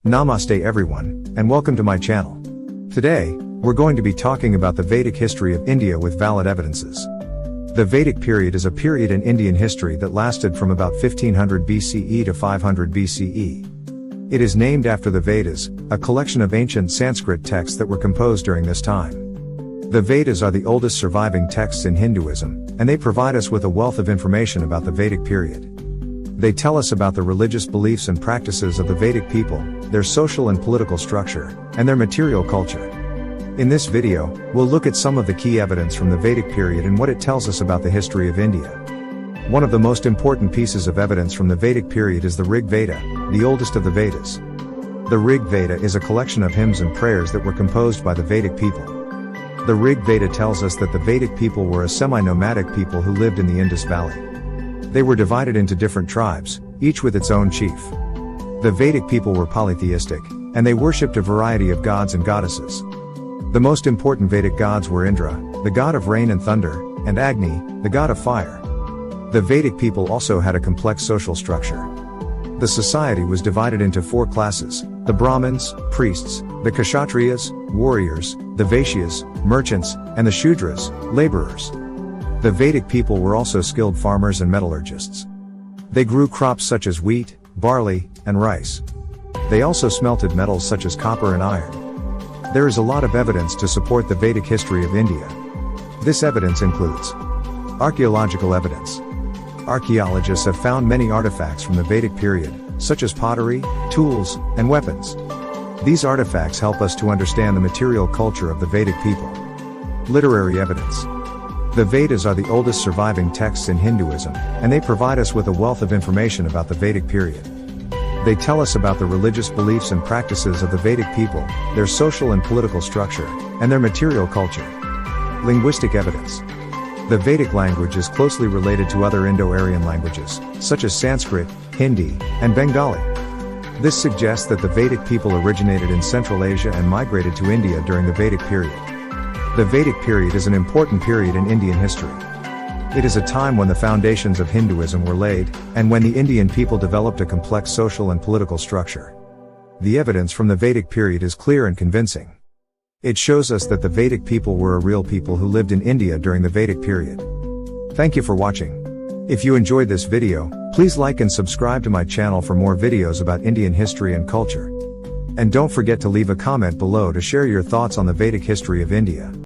Namaste everyone, and welcome to my channel. Today, we're going to be talking about the Vedic history of India with valid evidences. The Vedic period is a period in Indian history that lasted from about 1500 BCE to 500 BCE. It is named after the Vedas, a collection of ancient Sanskrit texts that were composed during this time. The Vedas are the oldest surviving texts in Hinduism, and they provide us with a wealth of information about the Vedic period. They tell us about the religious beliefs and practices of the Vedic people, their social and political structure, and their material culture. In this video, we'll look at some of the key evidence from the Vedic period and what it tells us about the history of India. One of the most important pieces of evidence from the Vedic period is the Rig Veda, the oldest of the Vedas. The Rig Veda is a collection of hymns and prayers that were composed by the Vedic people. The Rig Veda tells us that the Vedic people were a semi-nomadic people who lived in the Indus Valley. They were divided into different tribes, each with its own chief. The Vedic people were polytheistic, and they worshipped a variety of gods and goddesses. The most important Vedic gods were Indra, the god of rain and thunder, and Agni, the god of fire. The Vedic people also had a complex social structure. The society was divided into four classes: the Brahmins, priests; the Kshatriyas, warriors; the Vaishyas, merchants; and the Shudras, laborers. The Vedic people were also skilled farmers and metallurgists. They grew crops such as wheat, barley, and rice. They also smelted metals such as copper and iron. There is a lot of evidence to support the Vedic history of India. This evidence includes archaeological evidence. Archaeologists have found many artifacts from the Vedic period, such as pottery, tools, and weapons. These artifacts help us to understand the material culture of the Vedic people. Literary evidence. The Vedas are the oldest surviving texts in Hinduism, and they provide us with a wealth of information about the Vedic period. They tell us about the religious beliefs and practices of the Vedic people, their social and political structure, and their material culture. Linguistic evidence. The Vedic language is closely related to other Indo-Aryan languages, such as Sanskrit, Hindi, and Bengali. This suggests that the Vedic people originated in Central Asia and migrated to India during the Vedic period. The Vedic period is an important period in Indian history. It is a time when the foundations of Hinduism were laid, and when the Indian people developed a complex social and political structure. The evidence from the Vedic period is clear and convincing. It shows us that the Vedic people were a real people who lived in India during the Vedic period. Thank you for watching. If you enjoyed this video, please like and subscribe to my channel for more videos about Indian history and culture. And don't forget to leave a comment below to share your thoughts on the Vedic history of India.